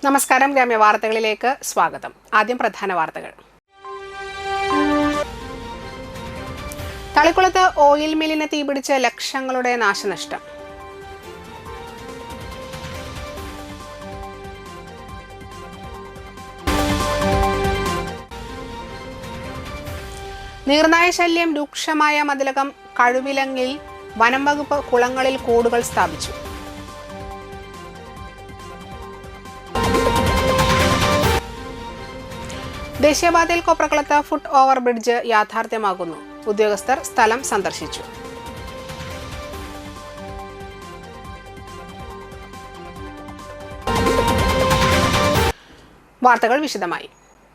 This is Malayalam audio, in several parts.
നമസ്കാരം, ഗ്രാമ്യ വാർത്തകളിലേക്ക് സ്വാഗതം. ആദ്യം പ്രധാന വാർത്തകൾ. തളിക്കുളത്ത് ഓയിൽ മില്ലിന് തീപിടിച്ച് ലക്ഷങ്ങളുടെ നാശനഷ്ടം. നീർനായ ശല്യം രൂക്ഷമായ മതിലകം കഴുവിലങ്ങിൽ വനം വകുപ്പ് കുളങ്ങളിൽ കൂടുകൾ സ്ഥാപിച്ചു. ദേശീയപാതയിൽ കൊപ്രക്കുളത്ത് ഫുട് ഓവർ ബ്രിഡ്ജ് യാഥാർത്ഥ്യമാകുന്നു. ഉദ്യോഗസ്ഥർ സ്ഥലം സന്ദർശിച്ചു. വാർത്തകൾ വിശദമായി.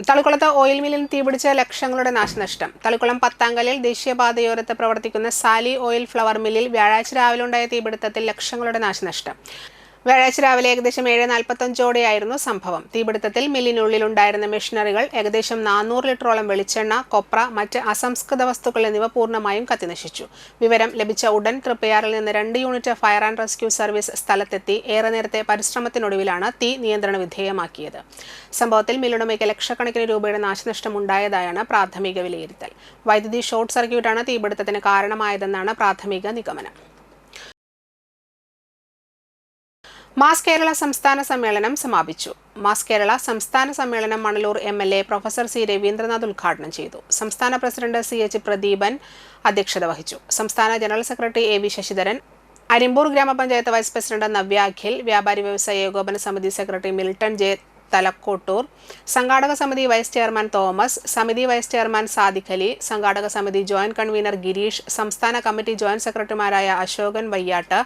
തളിക്കുളത്ത് ഓയിൽ മില്ലിന് തീപിടിച്ച ലക്ഷങ്ങളുടെ നാശനഷ്ടം. തളിക്കുളം പത്താങ്കലിൽ ദേശീയപാതയോരത്ത് പ്രവർത്തിക്കുന്ന സാലി ഓയിൽ ഫ്ലവർ മില്ലിൽ വ്യാഴാഴ്ച രാവിലെ ഉണ്ടായ തീപിടുത്തത്തിൽ ലക്ഷങ്ങളുടെ നാശനഷ്ടം. വ്യാഴാഴ്ച രാവിലെ ഏകദേശം 7:45ഓടെയായിരുന്നു സംഭവം. തീപിടുത്തത്തിൽ മില്ലിനുള്ളിലുണ്ടായിരുന്ന മെഷീനറികൾ, ഏകദേശം 400 ലിറ്ററോളം വെളിച്ചെണ്ണ, കൊപ്ര, മറ്റ് അസംസ്കൃത വസ്തുക്കൾ എന്നിവ പൂർണ്ണമായും കത്തിനശിച്ചു. വിവരം ലഭിച്ച ഉടൻ തൃപ്പയാറിൽ നിന്ന് 2 unit fire and rescue service സ്ഥലത്തെത്തി ഏറെ നേരത്തെ പരിശ്രമത്തിനൊടുവിലാണ് തീ നിയന്ത്രണ വിധേയമാക്കിയത്. സംഭവത്തിൽ മില്ലുടമയ്ക്ക് ലക്ഷക്കണക്കിന് രൂപയുടെ നാശനഷ്ടം ഉണ്ടായതായാണ് പ്രാഥമിക വിലയിരുത്തൽ. വൈദ്യുതി ഷോർട്ട് സർക്യൂട്ടാണ് തീപിടുത്തത്തിന് കാരണമായതെന്നാണ് പ്രാഥമിക നിഗമനം. മാസ് കേരള സംസ്ഥാന സമ്മേളനം സമാപിച്ചു. മാസ് കേരള സംസ്ഥാന സമ്മേളനം Manalur MLA professor C. Raveendranath ഉദ്ഘാടനം ചെയ്തു. സംസ്ഥാന പ്രസിഡന്റ് CH പ്രദീപൻ അധ്യക്ഷത വഹിച്ചു. സംസ്ഥാന general secretary AV Sasidharan, Arimpur ഗ്രാമപഞ്ചായത്ത് വൈസ് പ്രസിഡന്റ് നവ്യ അഖിൽ, വ്യാപാരി വ്യവസായ ഏകോപന സമിതി സെക്രട്ടറി മിൽട്ടൺ J. തലക്കോട്ടൂർ, സംഘാടക സമിതി വൈസ് ചെയർമാൻ തോമസ്, സമിതി വൈസ് ചെയർമാൻ സാദിഖ് അലി, സംഘാടക സമിതി ജോയിന്റ് കൺവീനർ ഗിരീഷ്, സംസ്ഥാന കമ്മിറ്റി ജോയിന്റ് സെക്രട്ടറിമാരായ Ashokan Vayyat,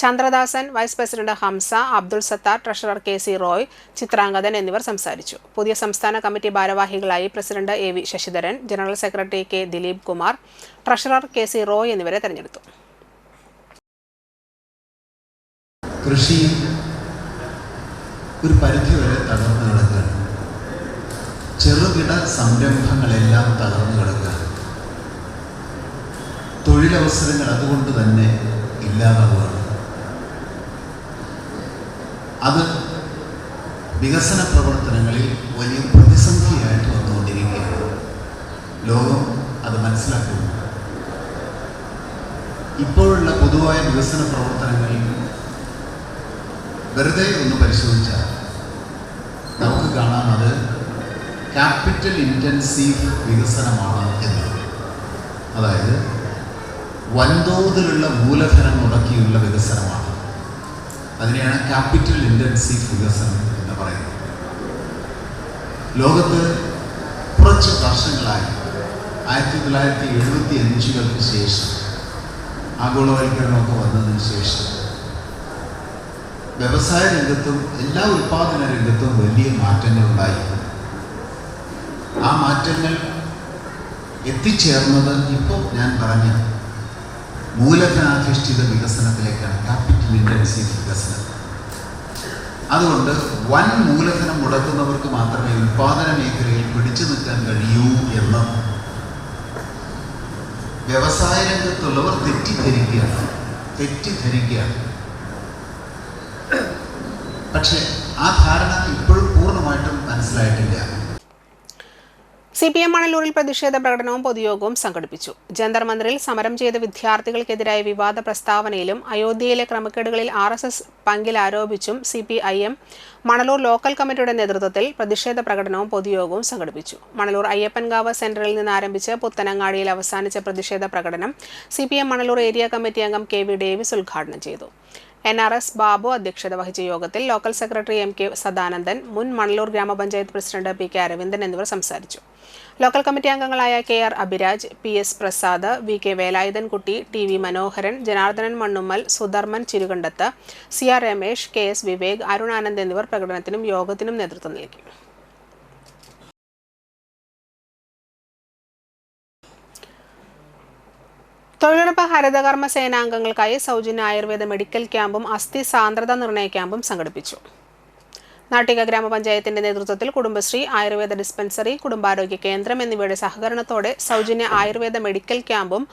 Chandradasan, vice president Hamza, Abdul Sathar, treasurer KC Roy, Chithrangathan എന്നിവർ സംസാരിച്ചു. പുതിയ സംസ്ഥാന കമ്മിറ്റി ഭാരവാഹികളായി president AV Sasidharan, general secretary K. Dileep Kumar, treasurer KC Roy എന്നിവരെ തെരഞ്ഞെടുത്തു. കൃഷി ഒരു പരിധിവരെ തകർന്നു കിടക്കുകയാണ്. ചെറുകിട സംരംഭങ്ങളെല്ലാം തകർന്നു കിടക്കുകയാണ്. തൊഴിലവസരങ്ങൾ അതുകൊണ്ട് തന്നെ ഇല്ലാതാവുകയാണ്. അത് വികസന പ്രവർത്തനങ്ങളിൽ വലിയ പ്രതിസന്ധിയായിട്ട് വന്നുകൊണ്ടിരിക്കുകയാണ്. ലോകം അത് മനസ്സിലാക്കുന്നു. ഇപ്പോഴുള്ള പൊതുവായ വികസന പ്രവർത്തനങ്ങൾ വെറുതെ ഒന്ന് പരിശോധിച്ചാൽ നമുക്ക് കാണാം അത് ക്യാപിറ്റൽ ഇൻറ്റൻസീവ് വികസനമാണ് എന്നത്. അതായത് വൻതോതിലുള്ള മൂലധനം മുടക്കിയുള്ള വികസനമാണ്. അതിനെയാണ് ക്യാപിറ്റൽ ഇൻറ്റൻസീവ് വികസനം എന്ന് പറയുന്നത്. ലോകത്ത് കുറച്ച് വർഷങ്ങളായി 1975 ശേഷം ആഗോളവൽക്കരണമൊക്കെ വന്നതിന് ശേഷം വ്യവസായ രംഗത്തും എല്ലാ ഉൽപ്പാദന രംഗത്തും വലിയ മാറ്റങ്ങളുണ്ടായി. ആ മാറ്റങ്ങൾ എത്തിച്ചേർന്നത് ഇപ്പോൾ ഞാൻ പറഞ്ഞ മൂലധനാധിഷ്ഠിത വികസനത്തിലേക്കാണ്, ക്യാപിറ്റൽ ഇൻറ്റൻസീവ് വികസനം. അതുകൊണ്ട് വൻ മൂലധനം മുടക്കുന്നവർക്ക് മാത്രമേ ഉൽപ്പാദന മേഖലയിൽ പിടിച്ചു നിൽക്കാൻ കഴിയൂ എന്ന് വ്യവസായ രംഗത്തുള്ളവർ തെറ്റിദ്ധരിക്കുകയാണ്. പക്ഷേ ആ ധാരണ ഇപ്പോഴും പൂർണ്ണമായിട്ടും മനസ്സിലായിട്ടില്ല. CPM മണലൂരിൽ പ്രതിഷേധ പ്രകടനവും പൊതുയോഗവും സംഘടിപ്പിച്ചു. ജന്തർ മന്ദിറിൽ സമരം ചെയ്ത വിദ്യാർത്ഥികൾക്കെതിരായ വിവാദ പ്രസ്താവനയിലും അയോധ്യയിലെ ക്രമക്കേടുകളിൽ RSS പങ്കിൽ ആരോപിച്ചും CPIM മണലൂർ ലോക്കൽ കമ്മിറ്റിയുടെ നേതൃത്വത്തിൽ പ്രതിഷേധ പ്രകടനവും പൊതുയോഗവും സംഘടിപ്പിച്ചു. മണലൂർ അയ്യപ്പൻകാവ് സെന്ററിൽ നിന്ന് ആരംഭിച്ച് പുത്തനങ്ങാടിയിൽ അവസാനിച്ച പ്രതിഷേധ പ്രകടനം CPM മണലൂർ ഏരിയ കമ്മിറ്റി അംഗം KV ഡേവിസ് ഉദ്ഘാടനം ചെയ്തു. NRS ബാബു അധ്യക്ഷത വഹിച്ച യോഗത്തിൽ ലോക്കൽ സെക്രട്ടറി MK സദാനന്ദൻ, മുൻ മണലൂർ ഗ്രാമപഞ്ചായത്ത് പ്രസിഡന്റ് PK അരവിന്ദൻ എന്നിവർ സംസാരിച്ചു. ലോക്കൽ കമ്മിറ്റി അംഗങ്ങളായ KR Abhiraj, PS Prasad, VK Velayudhankutty, TV മനോഹരൻ, ജനാർദ്ദനൻ മണ്ണുമ്മൽ, സുധർമ്മൻ ചിരുകണ്ടത്ത്, CR രമേശ്, KS വിവേക്, അരുൺ ആനന്ദ് എന്നിവർ പ്രകടനത്തിനും യോഗത്തിനും നേതൃത്വം നൽകി. തൊഴിലുറപ്പ് ഹരിതകർമ്മ സേനാംഗങ്ങൾക്കായി സൗജന്യ ആയുർവേദ മെഡിക്കൽ ക്യാമ്പും അസ്ഥി സാന്ദ്രത നിർണയ ക്യാമ്പും സംഘടിപ്പിച്ചു. നാട്ടിക ഗ്രാമപഞ്ചായത്തിന്റെ നേതൃത്വത്തിൽ കുടുംബശ്രീ, ആയുർവേദ ഡിസ്പെൻസറി, കുടുംബാരോഗ്യ കേന്ദ്രം എന്നിവയുടെ സഹകരണത്തോടെ സൗജന്യ ആയുർവേദ മെഡിക്കൽ ക്യാമ്പും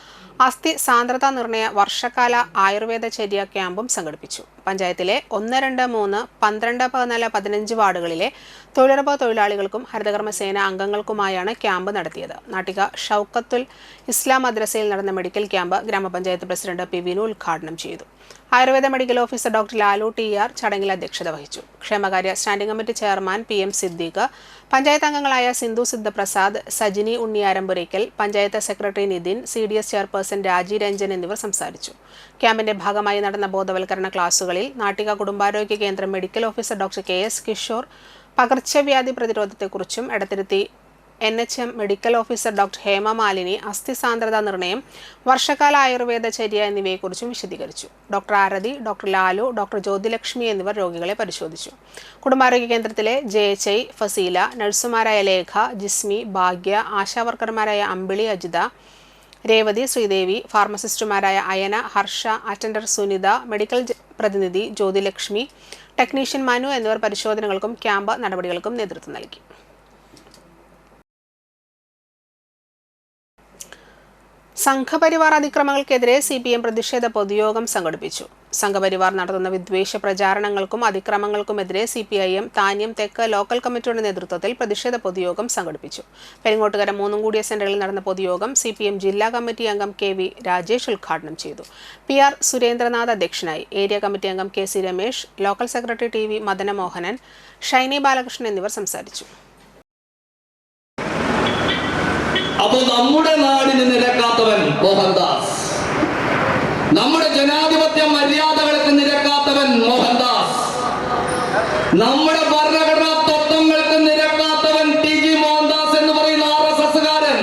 അസ്ഥി സാന്ദ്രതാ നിർണയ വർഷകാല ആയുർവേദ ചര്യ ക്യാമ്പും സംഘടിപ്പിച്ചു. പഞ്ചായത്തിലെ 1, 2, 3, 12, 14, 15 വാർഡുകളിലെ തൊഴിലുറപ്പ് തൊഴിലാളികൾക്കും ഹരിതകർമ്മസേന അംഗങ്ങൾക്കുമായാണ് ക്യാമ്പ് നടത്തിയത്. നാട്ടിക ഷൗക്കത്തുൽ ഇസ്ലാം മദ്രസയിൽ നടന്ന മെഡിക്കൽ ക്യാമ്പ് ഗ്രാമപഞ്ചായത്ത് പ്രസിഡന്റ് പി. വിനു ഉദ്ഘാടനം ചെയ്തു. Ayurveda medical officer doctor Lalu TR ചടങ്ങിൽ അധ്യക്ഷത വഹിച്ചു. ക്ഷേമകാര്യ standing committee chairman PM Siddique, panchayat അംഗങ്ങളായ Sindhu Sidhaprasad, Sajini Unniyarampurakkal, panchayat secretary Nithin, CDS chairperson Raji Ranjan എന്നിവർ സംസാരിച്ചു. ക്യാമ്പിന്റെ ഭാഗമായി നടന്ന ബോധവൽക്കരണ ക്ലാസുകളിൽ നാട്ടിക കുടുംബാരോഗ്യ കേന്ദ്രം medical officer doctor KS Kishore പകർച്ചവ്യാധി പ്രതിരോധത്തെക്കുറിച്ചും, Edathiruthi NHM medical officer doctor Hema Malini അസ്ഥി സാന്ദ്രതാ നിർണയം, വർഷകാല ആയുർവേദ ചര്യ എന്നിവയെക്കുറിച്ചും വിശദീകരിച്ചു. Doctor Arathi, doctor Lalu, doctor Jyothilakshmi എന്നിവർ രോഗികളെ പരിശോധിച്ചു. കുടുംബാരോഗ്യ കേന്ദ്രത്തിലെ JHI, ഫസീല, നഴ്സുമാരായ ലേഖ, ജിസ്മി, ഭാഗ്യ, ആശാവർക്കർമാരായ അമ്പിളി, അജിത, രേവതി, ശ്രീദേവി, ഫാർമസിസ്റ്റുമാരായ അയന, ഹർഷ, അറ്റൻഡർ സുനിത, മെഡിക്കൽ പ്രതിനിധി ജ്യോതിലക്ഷ്മി, ടെക്നീഷ്യൻ മനു എന്നിവർ പരിശോധനകൾക്കും ക്യാമ്പ് നടപടികൾക്കും നേതൃത്വം നൽകി. സംഘപരിവാർ അതിക്രമങ്ങൾക്കെതിരെ CPM പ്രതിഷേധ പൊതുയോഗം സംഘടിപ്പിച്ചു. സംഘപരിവാർ നടത്തുന്ന വിദ്വേഷ പ്രചാരണങ്ങൾക്കും അതിക്രമങ്ങൾക്കുമെതിരെ CPIM താന്യം തെക്ക് ലോക്കൽ കമ്മിറ്റിയുടെ നേതൃത്വത്തിൽ പ്രതിഷേധ പൊതുയോഗം സംഘടിപ്പിച്ചു. പെരിങ്ങോട്ടുകര മൂന്നുംകൂടിയ സെന്ററിൽ നടന്ന പൊതുയോഗം CPM ജില്ലാ കമ്മിറ്റി അംഗം KV രാജേഷ് ഉദ്ഘാടനം ചെയ്തു. PR സുരേന്ദ്രനാഥ് അധ്യക്ഷനായി. ഏരിയ കമ്മിറ്റി അംഗം KC Ramesh, local secretary TV Madanamohanan, Shiny Balakrishnan എന്നിവർ സംസാരിച്ചു. അപ്പോൾ നമ്മുടെ നാടിന് നിരക്കാത്തവൻ മോഹൻദാസ്, നമ്മുടെ ജനാധിപത്യ മര്യാദകൾക്ക് നിരക്കാത്തവൻ മോഹൻദാസ്, നമ്മുടെ ഭരണഘടനാ തത്വങ്ങൾക്ക് നിരക്കാത്തവൻ TG മോഹൻദാസ് എന്ന് പറയുന്ന RSSകാരൻ.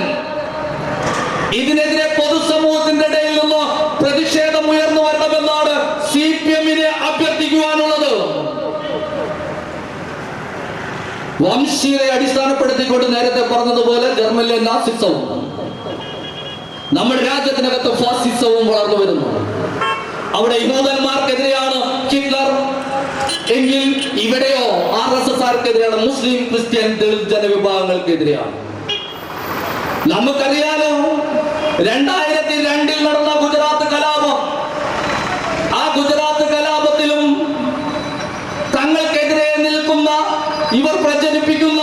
ഇതിനെതിരെ പൊതുസമൂഹത്തിന്റെ ഇടയിൽ നിന്ന് പ്രതിഷേധം ഉയർന്നു വരണമെന്നാണ് CPMനെ അഭ്യർത്ഥിക്കുവാനുള്ളത്. വംശീയതയെ അടിസ്ഥാനപ്പെടുത്തിക്കൊണ്ട് നേരത്തെ പറഞ്ഞതുപോലെ ജർമ്മനിലെ നാസിസവും നമ്മുടെ രാജ്യത്തിനകത്ത് ഫാസിസവും വളർന്നു വരുന്നു. അവിടെ യഹൂദന്മാർക്കെതിരെയാണ് ഹിറ്റ്ലർ എങ്കിൽ ഇവിടെയോ RSSകാർക്കെതിരെയാണ്, മുസ്ലിം, ക്രിസ്ത്യൻ, ദളിത് ജനവിഭാഗങ്ങൾക്കെതിരെയാണ്. നമുക്കറിയാലോ 2002 നടന്ന ഗുജറാത്ത് കലാപം. ആ ഗുജറാത്ത് കലാപത്തിലും തങ്ങൾക്കെതിരെ നിൽക്കുന്ന ഇവർ പ്രചരിപ്പിക്കുന്ന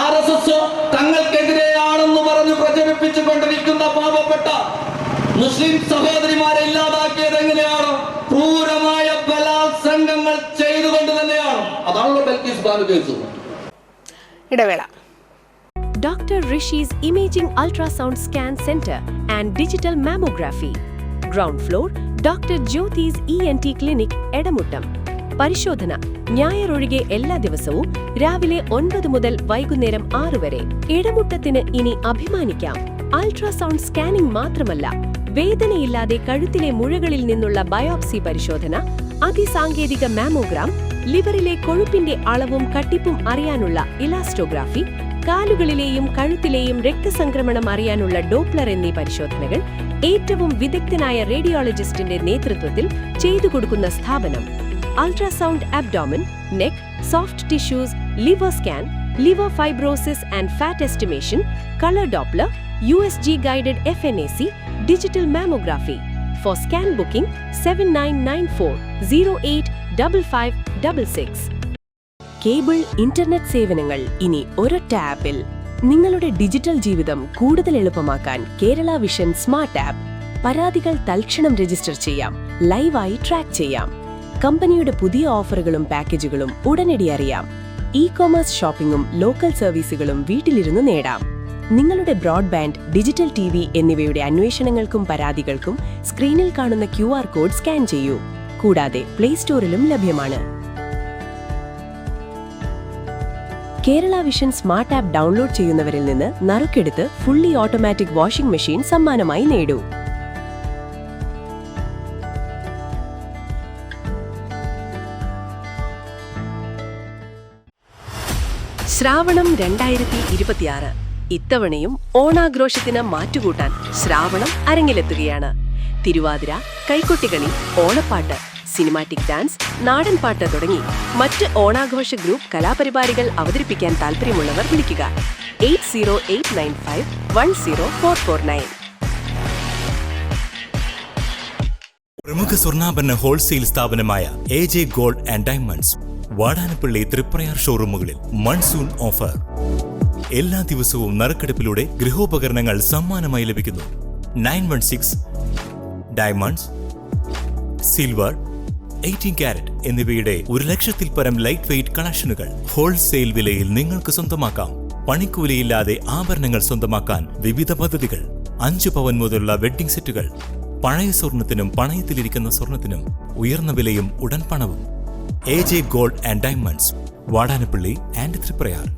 RSS തങ്ങൾക്കെതിരെയാണെന്ന് പറഞ്ഞ് പ്രചരിപ്പിച്ചു കൊണ്ടിരിക്കുന്ന പാവപ്പെട്ട മുസ്ലിം സഹോദരിമാരെ ഇല്ലാതാക്കിയത് എങ്ങനെയാണ്? ക്രൂരമായ ബലാത്സംഗങ്ങൾ ചെയ്തുകൊണ്ട് തന്നെയാണ്. അതാണല്ലോ ബൽക്കീസ് ബാനു കേസ്. ഇടവേള. Dr. Rishi's Imaging Ultrasound Scan Center and Digital Mammography. Ground floor, Dr. Jyoti's ENT Clinic, Edamuttam. പരിശോധന ഞായറൊഴികെ എല്ലാ ദിവസവും രാവിലെ 9 മുതൽ വൈകുന്നേരം 6 വരെ. ഇടമുട്ടത്തിന് ഇനി അഭിമാനിക്കാം. അൾട്രാസൗണ്ട് സ്കാനിംഗ് മാത്രമല്ല, വേദനയില്ലാതെ കഴുത്തിലെ മുഴകളിൽ നിന്നുള്ള ബയോപ്സി പരിശോധന, അതിസാങ്കേതിക മാമോഗ്രാം, ലിവറിലെ കൊഴുപ്പിന്റെ അളവും കട്ടിപ്പും അറിയാനുള്ള ഇലാസ്റ്റോഗ്രാഫി, കാലുകളിലെയും കഴുത്തിലെയും രക്തസംക്രമണം അറിയാനുള്ള ഡോപ്ലർ എന്നീ പരിശോധനകൾ ഏറ്റവും വിദഗ്ധനായ റേഡിയോളജിസ്റ്റിന്റെ നേതൃത്വത്തിൽ ചെയ്തു കൊടുക്കുന്ന സ്ഥാപനം. Ultrasound abdomen, neck, soft tissues, liver scan, liver fibrosis and fat estimation, colour doppler, USG guided FNAC, digital mammography. For scan booking 7994085566. Cable internet സേവനങ്ങൾ ഇനി ഒരൊറ്റ ആപ്പിൽ. നിങ്ങളുടെ ഡിജിറ്റൽ ജീവിതം കൂടുതൽ എളുപ്പമാക്കാൻ കേരള വിഷൻ സ്മാർട്ട് ആപ്പ്. പരാതികൾ തൽക്ഷണം രജിസ്റ്റർ ചെയ്യാം, ലൈവായി ട്രാക്ക് ചെയ്യാം. കമ്പനിയുടെ പുതിയ ഓഫറുകളും പാക്കേജുകളും ഉടനടി അറിയാം. ഇ-കൊമേഴ്സ് ഷോപ്പിംഗും ലോക്കൽ സർവീസുകളും വീട്ടിലിരുന്ന് നേടാം. നിങ്ങളുടെ ബ്രോഡ്ബാൻഡ്, ഡിജിറ്റൽ TV എന്നിവയുടെ അന്വേഷണങ്ങൾക്കും പരാതികൾക്കും സ്ക്രീനിൽ കാണുന്ന QR കോഡ് സ്കാൻ ചെയ്യൂ. കൂടാതെ പ്ലേ സ്റ്റോറിലും ലഭ്യമാണ്. Kerala vision smart app download ചെയ്യുന്നവരിൽ നിന്ന് നറുക്കെടുത്ത് ഫുള്ളി ഓട്ടോമാറ്റിക് വാഷിംഗ് മെഷീൻ സമ്മാനമായി നേടൂ. ശ്രാവണം 2026. ഇത്തവണയും ഓണാഘോഷത്തിന് മാറ്റുകൂട്ടാൻ ശ്രാവണം അരങ്ങിലെത്തുകയാണ്. തിരുവാതിര, കൈക്കൊട്ടികളി, ഓണപ്പാട്ട്, സിനിമാറ്റിക് ഡാൻസ്, നാടൻപാട്ട് തുടങ്ങി മറ്റ് ഓണാഘോഷ ഗ്രൂപ്പ് കലാപരിപാടികൾ അവതരിപ്പിക്കാൻ താൽപ്പര്യമുള്ളവർ വിളിക്കുക 8089510449. പ്രമുഖ സ്വർണ്ണാഭരണ ഹോൾസെയിൽ സ്ഥാപനമായ AJ gold and diamonds Vadanappally Triprayar ഷോറൂമുകളിൽ മൺസൂൺ ഓഫർ. എല്ലാ ദിവസവും നറുക്കെടുപ്പിലൂടെ ഗൃഹോപകരണങ്ങൾ സമ്മാനമായി ലഭിക്കുന്നു. 916 ഡയമണ്ട്സ്, സിൽവർ, 18 കാരറ്റ് എന്നിവയുടെ 1,00,000-ൽ പരം ലൈറ്റ് വെയ്റ്റ് കളക്ഷനുകൾ ഹോൾസെയിൽ വിലയിൽ നിങ്ങൾക്ക് സ്വന്തമാക്കാം. പണിക്കൂലിയില്ലാതെ ആഭരണങ്ങൾ സ്വന്തമാക്കാൻ വിവിധ പദ്ധതികൾ. 5 പവൻ മുതലുള്ള വെഡ്ഡിംഗ് സെറ്റുകൾ. പഴയ സ്വർണത്തിനും പണയത്തിലിരിക്കുന്ന സ്വർണത്തിനും ഉയർന്ന വിലയും ഉടൻ പണവും. AJ gold and diamonds, Vadanappally and Triprayar.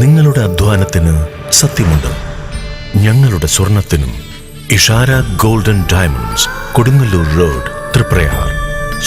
നിങ്ങളുടെ അധ്വാനത്തിന് സത്യമുണ്ട്. ഞങ്ങളുടെ സ്വർണത്തിനും. Ishara golden diamonds, Kodungallur road, Triprayar.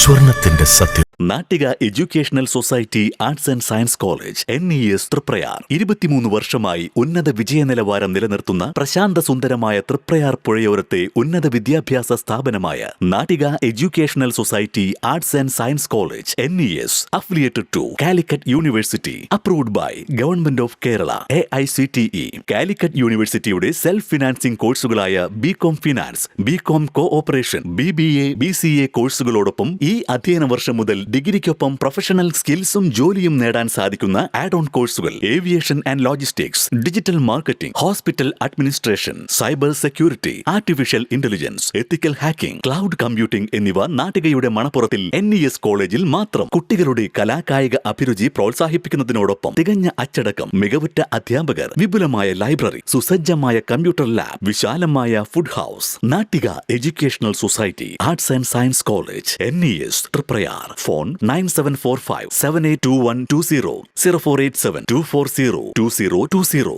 സ്വർണത്തിന്റെ സത്യം. Nattika educational society arts and science college NES Triprayar 23 വർഷമായി ഉന്നത വിജയ നിലവാരം നിലനിർത്തുന്ന പ്രശാന്ത സുന്ദരമായ തൃപ്രയാർ പുഴയോരത്തെ ഉന്നത വിദ്യാഭ്യാസ സ്ഥാപനമായ Nattika educational society arts and science college NES affiliated to Calicut university, approved by government of Kerala, AICTE. Calicut യൂണിവേഴ്സിറ്റിയുടെ സെൽഫ് ഫിനാൻസിംഗ് കോഴ്സുകളായ BCom finance, BCom cooperation, BBA, BCA കോഴ്സുകളോടൊപ്പം ഈ അധ്യയന വർഷം മുതൽ ഡിഗ്രിക്കൊപ്പം പ്രൊഫഷണൽ സ്കിൽസും ജോലിയും നേടാൻ സാധിക്കുന്ന ആഡ് ഓൺ കോഴ്സുകൾ aviation and logistics, digital marketing, hospital administration, cyber security, artificial intelligence, ethical hacking, cloud computing എന്നിവ നാട്ടികയുടെ മണപ്പുറത്തിൽ NES കോളേജിൽ മാത്രം. കുട്ടികളുടെ കലാകായിക അഭിരുചി പ്രോത്സാഹിപ്പിക്കുന്നതിനോടൊപ്പം തികഞ്ഞ അച്ചടക്കം, മികവുറ്റ അധ്യാപകർ, വിപുലമായ ലൈബ്രറി, സുസജ്ജമായ കമ്പ്യൂട്ടർ ലാബ്, വിശാലമായ food house. Nattika educational society arts and science college NES Triprayar. Phone 9745782120, 048724022020.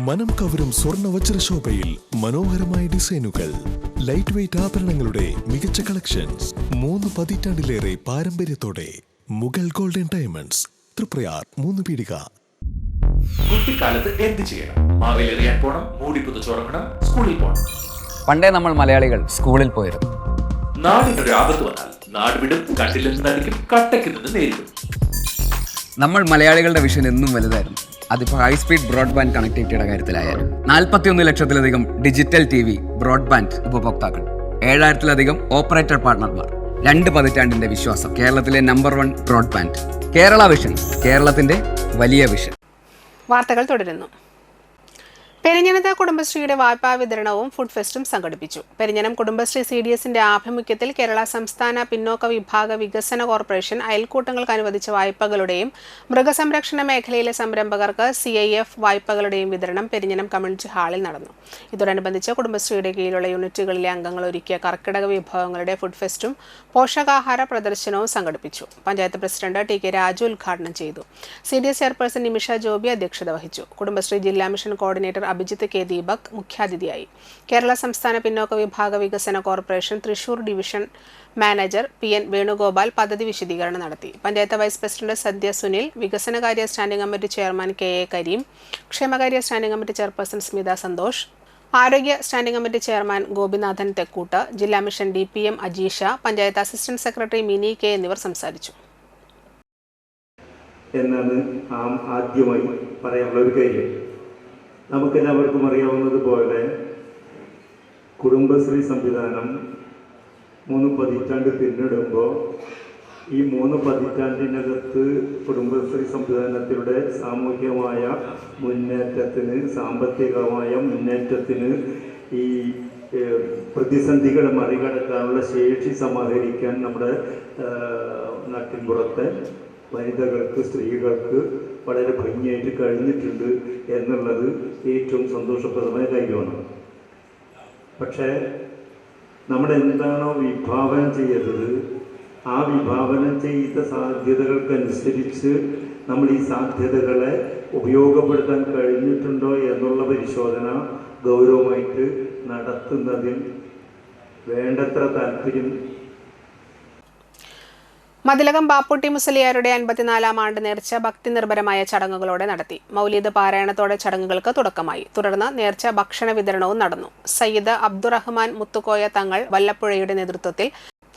മനം കവരും സ്വർണ്ണ വജ്രശോഭയിൽ മനോഹരമായ ഡിസൈനുകൾ, ലൈറ്റ് വെയ്റ്റ് ആഭരണങ്ങളുടെ മികച്ച കളക്ഷൻസ്. 3 പതിറ്റാണ്ടിലേറെ പാരമ്പര്യത്തോടെ മുഗൾ ഗോൾഡൻ ഡയമണ്ട്സ്, തൃപ്രയാർ, 3 പീടിക. കുട്ടിക്കാലത്ത് എന്ത് ചെയ്യണം? മാവേലെറിയാൻ പോണം, മൂടി പുതച്ചുറങ്ങണം, സ്കൂളിൽ പോകണം. പണ്ടേ നമ്മൾ മലയാളികൾ സ്കൂളിൽ പോയിരുന്നു. നാടിനൊരു ആപത്ത് വന്നാൽ നാട് വിടും, കട്ടിൽ നിന്ന് നടിക്കും, കട്ടയ്ക്ക് നിന്ന് നേരിടും. നമ്മൾ മലയാളികളുടെ വിഷൻ എന്നും വലുതായിരുന്നു. അതിപ്പോൾ ഹൈസ്പീഡ് ബ്രോഡ്ബാൻഡ് കണക്ടിവിറ്റിയുടെ കാര്യത്തിലായാലും 41 ലക്ഷത്തിലധികം ഡിജിറ്റൽ TV ബ്രോഡ്ബാൻഡ് ഉപഭോക്താക്കൾ, 7000-ലധികം ഓപ്പറേറ്റർ പാർട്ണർമാർ, 2 പതിറ്റാണ്ടിന്റെ വിശ്വാസം. കേരളത്തിലെ നമ്പർ 1 ബ്രോഡ്ബാൻഡ്. കേരള വിഷൻ, കേരളത്തിന്റെ വലിയ വിഷൻ. വാർത്തകൾ തുടരുന്നു. പെരിഞ്ഞനത്ത് കുടുംബശ്രീയുടെ വായ്പാ വിതരണവും ഫുഡ് ഫെസ്റ്റും സംഘടിപ്പിച്ചു. പെരിഞ്ഞനം കുടുംബശ്രീ CDSന്റെ ആഭിമുഖ്യത്തിൽ കേരള സംസ്ഥാന പിന്നോക്ക വിഭാഗ വികസന കോർപ്പറേഷൻ അയൽക്കൂട്ടങ്ങൾക്ക് അനുവദിച്ച വായ്പകളുടെയും മൃഗസംരക്ഷണ മേഖലയിലെ സംരംഭകർക്ക് CIF വായ്പകളുടെയും വിതരണം പെരിഞ്ഞനം കമ്മ്യൂണിറ്റി ഹാളിൽ നടന്നു. ഇതോടനുബന്ധിച്ച് കുടുംബശ്രീയുടെ കീഴിലുള്ള യൂണിറ്റുകളിലെ അംഗങ്ങൾ ഒരുക്കിയ കർക്കിടക വിഭവങ്ങളുടെ ഫുഡ് ഫെസ്റ്റും പോഷകാഹാര പ്രദർശനവും സംഘടിപ്പിച്ചു. പഞ്ചായത്ത് പ്രസിഡന്റ് TK രാജു ഉദ്ഘാടനം ചെയ്തു. CDS ചെയർപേഴ്സൺ നിമിഷ ജോബി അധ്യക്ഷത വഹിച്ചു. കുടുംബശ്രീ ജില്ലാ mission coordinator Abhijith K Deepak മുഖ്യാതിഥിയായി. കേരള സംസ്ഥാന പിന്നോക്ക വിഭാഗ വികസന corporation Thrissur division manager PN Venugopal പദ്ധതി വിശദീകരണം നടത്തി. പഞ്ചായത്ത് വൈസ് പ്രസിഡന്റ് സദ്യ സുനിൽ, വികസനകാര്യ standing committee chairman KA Kareem, ക്ഷേമകാര്യ standing committee chairperson Smitha Santhosh, ആരോഗ്യ standing committee chairman Gopinathan Thekkoot, ജില്ലാ mission DPM Ajeesha, panchayat assistant secretary Mini K എന്നിവർ സംസാരിച്ചു. എന്നാണ് ആദ്യമായി പറയാനുള്ള ഒരു കാര്യം. നമുക്കെല്ലാവർക്കും അറിയാവുന്നതുപോലെ കുടുംബശ്രീ സംവിധാനം 3 പതിറ്റാണ്ട് പിന്നിടുമ്പോൾ ഈ 3 പതിറ്റാണ്ടിനകത്ത് കുടുംബശ്രീ സംവിധാനത്തിലൂടെ സാമൂഹികമായ മുന്നേറ്റത്തിന്, സാമ്പത്തികമായ മുന്നേറ്റത്തിന്, ഈ പ്രതിസന്ധികളെ മറികടക്കാനുള്ള ശേഷി സമാഹരിക്കാൻ നമ്മുടെ നാട്ടിൻപുറത്തെ വനിതകൾക്ക്, സ്ത്രീകൾക്ക് വളരെ ഭംഗിയായിട്ട് കഴിഞ്ഞിട്ടുണ്ട് എന്നുള്ളത് ഏറ്റവും സന്തോഷപ്രദമായ കാര്യമാണ്. പക്ഷേ നമ്മളെന്താണോ വിഭാവനം ചെയ്തത്, ആ വിഭാവനം ചെയ്ത സാധ്യതകൾക്കനുസരിച്ച് നമ്മൾ ഈ സാധ്യതകളെ ഉപയോഗപ്പെടുത്താൻ കഴിഞ്ഞിട്ടുണ്ടോ എന്നുള്ള പരിശോധന ഗൗരവമായിട്ട് നടത്തുന്നതിൽ വേണ്ടത്ര താല്പര്യം. മതിലകം ബാപ്പുട്ടി മുസലിയാരുടെ 54-ാം ആണ്ട് നേർച്ച ഭക്തി നിർഭരമായ ചടങ്ങുകളോടെ നടത്തി. മൗലീദ് പാരായണത്തോടെ ചടങ്ങുകൾക്ക് തുടക്കമായി. തുടർന്ന് നേർച്ച ഭക്ഷണ വിതരണവും നടന്നു. സയ്യിദ് അബ്ദുറഹ്മാൻ മുത്തുക്കോയ തങ്ങൾ വല്ലപ്പുഴയുടെ നേതൃത്വത്തിൽ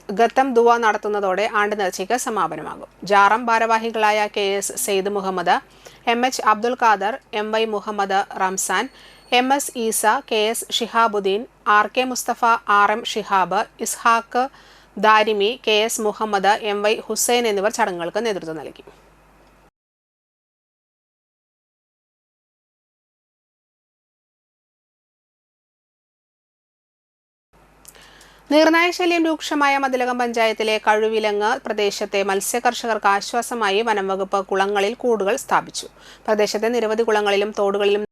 ഗത്തം ദുവ നടത്തുന്നതോടെ ആണ്ട് നേർച്ചയ്ക്ക് സമാപനമാകും. ജാറം ഭാരവാഹികളായ KS Syed Muhammad, MH Abdul Khader, MY Muhammad Ramzan, MS Isa, KS Shihabuddin, RK Mustafa, RM Shihab, Ishaq Darimi, KS Muhammad, MY Hussain എന്നിവർ ചടങ്ങുകൾക്ക് നേതൃത്വം നൽകി. നീർനായ ശല്യം രൂക്ഷമായ മതിലകം പഞ്ചായത്തിലെ കഴുവിലങ്ങ് പ്രദേശത്തെ മത്സ്യകർഷകർക്ക് ആശ്വാസമായി വനംവകുപ്പ് കുളങ്ങളിൽ കൂടുകൾ സ്ഥാപിച്ചു. പ്രദേശത്തെ നിരവധി കുളങ്ങളിലും തോടുകളിലും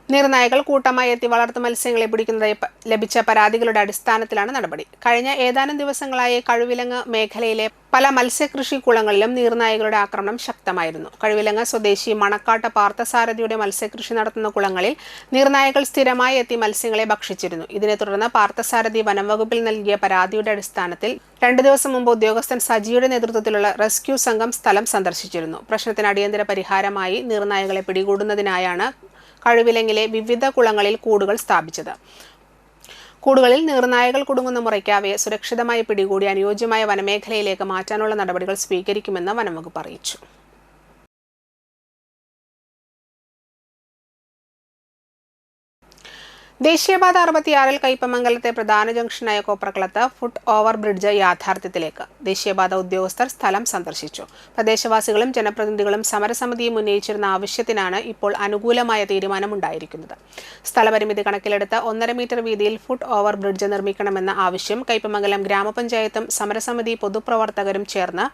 നീർനായകൾ കൂട്ടമായി എത്തി വളർത്തു മത്സ്യങ്ങളെ പിടിക്കുന്നതായി ലഭിച്ച പരാതികളുടെ അടിസ്ഥാനത്തിലാണ് നടപടി. കഴിഞ്ഞ ഏതാനും ദിവസങ്ങളായി കഴുവിലങ്ങ് മേഖലയിലെ പല മത്സ്യകൃഷി കുളങ്ങളിലും നീർനായകളുടെ ആക്രമണം ശക്തമായിരുന്നു. കഴുവിലങ്ങ് സ്വദേശി മണക്കാട്ട് പാർത്ഥസാരഥിയുടെ മത്സ്യകൃഷി നടത്തുന്ന കുളങ്ങളിൽ നീർനായകൾ സ്ഥിരമായി എത്തി മത്സ്യങ്ങളെ ഭക്ഷിച്ചിരുന്നു. ഇതിനെ തുടർന്ന് പാർത്ഥസാരഥി വനംവകുപ്പിൽ നൽകിയ പരാതിയുടെ അടിസ്ഥാനത്തിൽ 2 ദിവസം മുമ്പ് ഉദ്യോഗസ്ഥൻ സജിയുടെ നേതൃത്വത്തിലുള്ള റെസ്ക്യൂ സംഘം സ്ഥലം സന്ദർശിച്ചിരുന്നു. പ്രശ്നത്തിന് അടിയന്തര പരിഹാരമായി നീർനായകളെ പിടികൂടുന്നതിനായാണ് കഴുവിലങ്ങിലെ വിവിധ കുളങ്ങളിൽ കൂടുകൾ സ്ഥാപിച്ചത്. കൂടുകളിൽ നീർനായകൾ കുടുങ്ങുന്ന മുറയ്ക്ക് അവയെ സുരക്ഷിതമായി പിടികൂടി അനുയോജ്യമായ വനമേഖലയിലേക്ക് മാറ്റാനുള്ള നടപടികൾ സ്വീകരിക്കുമെന്ന് വനംവകുപ്പ് അറിയിച്ചു. ദേശീയപാത 66-ൽ കയ്പമംഗലത്തെ പ്രധാന ജംഗ്ഷനായ കോപ്രക്കുളത്ത് ഫുട് ഓവർ ബ്രിഡ്ജ് യാഥാർത്ഥ്യത്തിലേക്ക്. ദേശീയപാത ഉദ്യോഗസ്ഥർ സ്ഥലം സന്ദർശിച്ചു. പ്രദേശവാസികളും ജനപ്രതിനിധികളും സമരസമിതിയും ഉന്നയിച്ചിരുന്ന ആവശ്യത്തിനാണ് ഇപ്പോൾ അനുകൂലമായ തീരുമാനമുണ്ടായിരിക്കുന്നത്. സ്ഥലപരിമിതി കണക്കിലെടുത്ത് 1.5 മീറ്റർ വീതിയിൽ ഫുട് ഓവർ ബ്രിഡ്ജ് നിർമ്മിക്കണമെന്ന ആവശ്യം കയ്പമംഗലം ഗ്രാമപഞ്ചായത്തും സമരസമിതി പൊതുപ്രവർത്തകരും ചേർന്ന്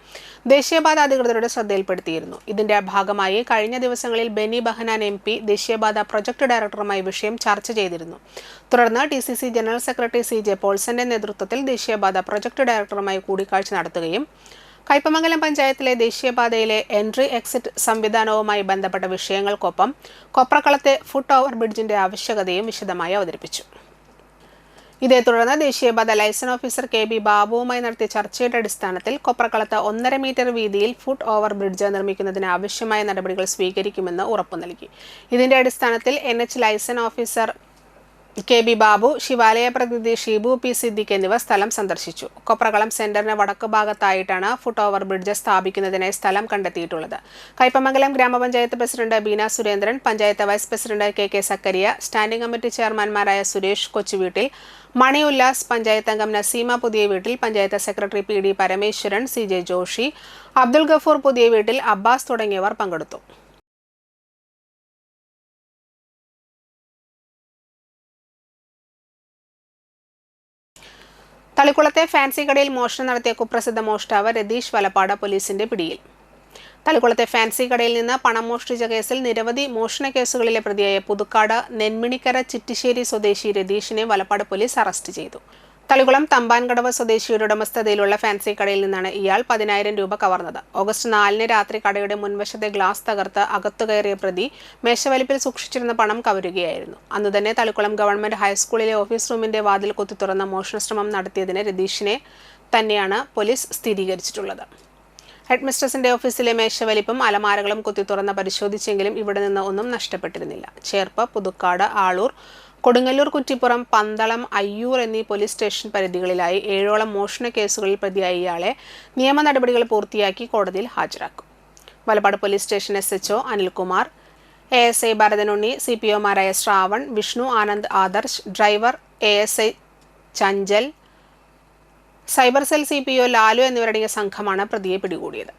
ദേശീയപാത അധികൃതരുടെ ശ്രദ്ധയിൽപ്പെടുത്തിയിരുന്നു. ഇതിന്റെ ഭാഗമായി കഴിഞ്ഞ ദിവസങ്ങളിൽ ബെന്നി ബെഹനാൻ MP ദേശീയപാത പ്രൊജക്ട് ഡയറക്ടറുമായി വിഷയം ചർച്ച ചെയ്തിരുന്നു. തുടർന്ന് TCC ജനറൽ സെക്രട്ടറി CJ പോൾസന്റെ നേതൃത്വത്തിൽ ദേശീയപാത പ്രൊജക്ട് ഡയറക്ടറുമായി കൂടിക്കാഴ്ച നടത്തുകയും കയ്പമംഗലം പഞ്ചായത്തിലെ ദേശീയപാതയിലെ എൻട്രി എക്സിറ്റ് സംവിധാനവുമായി ബന്ധപ്പെട്ട വിഷയങ്ങൾക്കൊപ്പം കൊപ്രക്കുളത്തെ ഫുട് ഓവർ ബ്രിഡ്ജിന്റെ ആവശ്യകതയും വിശദമായി അവതരിപ്പിച്ചു. ഇതേ തുടർന്ന് ദേശീയപാത ലൈസൻസ് ഓഫീസർ KB ബാബുവുമായി നടത്തിയ ചർച്ചയുടെ അടിസ്ഥാനത്തിൽ കൊപ്രക്കുളത്ത് 1.5 മീറ്റർ വീതിയിൽ ഫുട് ഓവർ ബ്രിഡ്ജ് നിർമ്മിക്കുന്നതിന് ആവശ്യമായ നടപടികൾ സ്വീകരിക്കുമെന്ന് ഉറപ്പു നൽകി. ഇതിന്റെ അടിസ്ഥാനത്തിൽ NH licence officer KB Babu, Shivalaya പ്രതിനിധി ഷിബു P സിദ്ദിഖ് എന്നിവർ സ്ഥലം സന്ദർശിച്ചു. കൊപ്രക്കുളം സെന്ററിന് വടക്ക് ഭാഗത്തായിട്ടാണ് ഫുട് ഓവർ ബ്രിഡ്ജ് സ്ഥാപിക്കുന്നതിനായി സ്ഥലം കണ്ടെത്തിയിട്ടുള്ളത്. കയ്പമംഗലം ഗ്രാമപഞ്ചായത്ത് president Beena Surendran, panchayat vice president KK Zakariya, standing committee ചെയർമാൻമാരായ സുരേഷ് കൊച്ചുവീട്ടിൽ, മണി ഉല്ലാസ്, പഞ്ചായത്ത് അംഗം Naseema Puthiya Veettil, panchayat secretary PD Parameswaran, CJ Joshi, Abdul Gafoor Puthiya Veettil, Abbas തുടങ്ങിയവർ പങ്കെടുത്തു. തളിക്കുളത്തെ ഫാൻസി കടയിൽ മോഷണം നടത്തിയ കുപ്രസിദ്ധ മോഷ്ടാവ് രതീഷ് വലപ്പാട് പോലീസിന്റെ പിടിയിൽ. തളിക്കുളത്തെ ഫാൻസി കടയിൽ നിന്ന് പണം മോഷ്ടിച്ച കേസിൽ നിരവധി മോഷണ കേസുകളിലെ പ്രതിയായ പുതുക്കാട് നെന്മിണിക്കര ചിറ്റിശ്ശേരി സ്വദേശി രതീഷിനെ വലപ്പാട് പോലീസ് അറസ്റ്റ് ചെയ്തു. തളികുളം തമ്പാൻകടവ് സ്വദേശിയുടെ ഉടമസ്ഥതയിലുള്ള ഫാൻസി കടയിൽ നിന്നാണ് ഇയാൾ 10,000 രൂപ കവർന്നത്. ഓഗസ്റ്റ് 4-ന് രാത്രി കടയുടെ മുൻവശത്തെ ഗ്ലാസ് തകർത്ത് അകത്തു കയറിയ പ്രതി മേശവലിപ്പിൽ സൂക്ഷിച്ചിരുന്ന പണം കവരുകയായിരുന്നു. അന്നുതന്നെ തളിക്കുളം ഗവൺമെന്റ് ഹൈസ്കൂളിലെ ഓഫീസ് റൂമിന്റെ വാതിൽ കുത്തി തുറന്ന മോഷണശ്രമം നടത്തിയതിന് രതീഷിനെ തന്നെയാണ് പോലീസ് സ്ഥിരീകരിച്ചിട്ടുള്ളത്. ഹെഡ്മിസ്ട്രസിന്റെ ഓഫീസിലെ മേശവലിപ്പും അലമാരകളും കുത്തി തുറന്ന് പരിശോധിച്ചെങ്കിലും ഇവിടെ നിന്ന് ഒന്നും നഷ്ടപ്പെട്ടിരുന്നില്ല. ചേർപ്പ്, പുതുക്കാട്, ആളൂർ, കൊടുങ്ങല്ലൂർ, കുറ്റിപ്പുറം, പന്തളം, അയ്യൂർ എന്നീ പോലീസ് സ്റ്റേഷൻ പരിധികളിലായി 7ഓളം മോഷണ കേസുകളിൽ പ്രതിയായ ഇയാളെ നിയമ നടപടികൾ പൂർത്തിയാക്കി കോടതിയിൽ ഹാജരാക്കും. Valappad police station SHO Anilkumar, ASI Bharathanunni, CPOമാരായ Shravan, Vishnu, Anand, Adarsh, driver ASI Chanchal, cyber cell CPO Lalu എന്നിവരടങ്ങിയ സംഘമാണ് പ്രതിയെ പിടികൂടിയത്.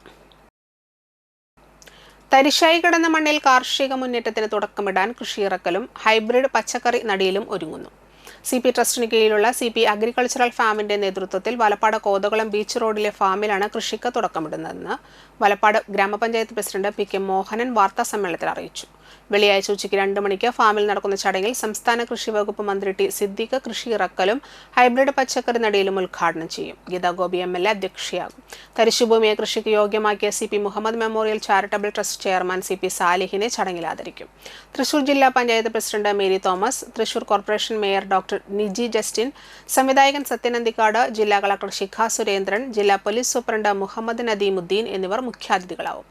തരിശായി കിടന്ന മണ്ണിൽ കാർഷിക മുന്നേറ്റത്തിന് തുടക്കമിടാൻ കൃഷിയിറക്കലും ഹൈബ്രിഡ് പച്ചക്കറി നടീലും ഒരുങ്ങുന്നു. CP ട്രസ്റ്റിന് കീഴിലുള്ള CP അഗ്രികൾച്ചറൽ ഫാമിന്റെ നേതൃത്വത്തിൽ വലപ്പാട് കോതകുളം ബീച്ച് റോഡിലെ ഫാമിലാണ് കൃഷിക്ക് തുടക്കമിടുന്നതെന്ന് വലപ്പാട് ഗ്രാമപഞ്ചായത്ത് പ്രസിഡന്റ് PK മോഹനൻ വാർത്താ സമ്മേളനത്തിൽ അറിയിച്ചു. വെള്ളിയാഴ്ച ഉച്ചയ്ക്ക് 2 മണിക്ക് ഫാമിൽ നടക്കുന്ന ചടങ്ങിൽ സംസ്ഥാന കൃഷി വകുപ്പ് മന്ത്രി T. സിദ്ദീഖ് കൃഷിയിറക്കലും ഹൈബ്രിഡ് പച്ചക്കറി നടീലും ഉദ്ഘാടനം ചെയ്യും. ഗീതാ ഗോപി MLA അധ്യക്ഷയാകും. തരിശുഭൂമിയെ കൃഷിക്ക് യോഗ്യമാക്കിയ CP Muhammad memorial charitable trust chairman CP സാലിഹിനെ ചടങ്ങിൽ ആദരിക്കും. തൃശൂർ ജില്ലാ panchayat president Mary Thomas, Thrissur corporation mayor doctor Niji Justin, സംവിധായകൻ സത്യനന്ദിക്കാട്, ജില്ലാ കളക്ടർ ശിഖ സുരേന്ദ്രൻ, ജില്ലാ പോലീസ് സൂപ്രണ്ട് മുഹമ്മദ് നദീമുദ്ദീൻ എന്നിവർ മുഖ്യാതിഥികളാവും.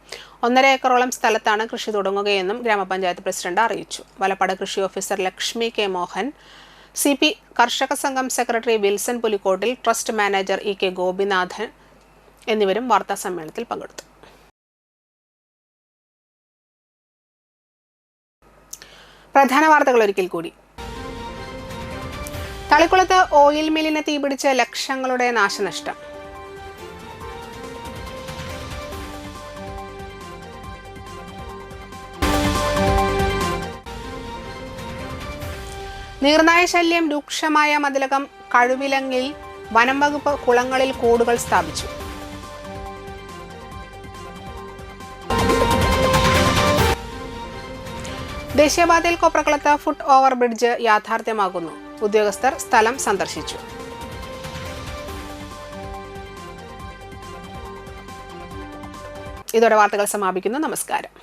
1.5 ഏക്കറോളം സ്ഥലത്താണ് കൃഷി തുടങ്ങുകയെന്നും ഗ്രാമപഞ്ചായത്ത് പ്രസിഡന്റ് അറിയിച്ചു. വലപ്പാട് കൃഷി officer Lakshmi K. Mohan, CP കർഷക സംഘം secretary Wilson Pulikkottil, trust manager EK Gopinathan എന്നിവരും വാർത്താ സമ്മേളനത്തിൽ പങ്കെടുത്തു. പ്രധാന വാർത്തകൾ ഒരിക്കൽ കൂടി. തളിക്കുളത്ത് ഓയിൽ മില്ലിന് തീപിടിച്ച് ലക്ഷങ്ങളുടെ നാശനഷ്ടം. നീർനായ ശല്യം രൂക്ഷമായ മതിലകം കഴുവിലങ്ങിൽ വനം വകുപ്പ് കുളങ്ങളിൽ കൂടുകൾ സ്ഥാപിച്ചു. ദേശീയപാതയിൽ കൊപ്രക്കുളത്ത് ഫുട് ഓവർ ബ്രിഡ്ജ് യാഥാർത്ഥ്യമാകുന്നു. ഉദ്യോഗസ്ഥർ സ്ഥലം സന്ദർശിച്ചു. ഇതോടെ വാർത്തകൾ സമാപിക്കുന്നു. നമസ്കാരം.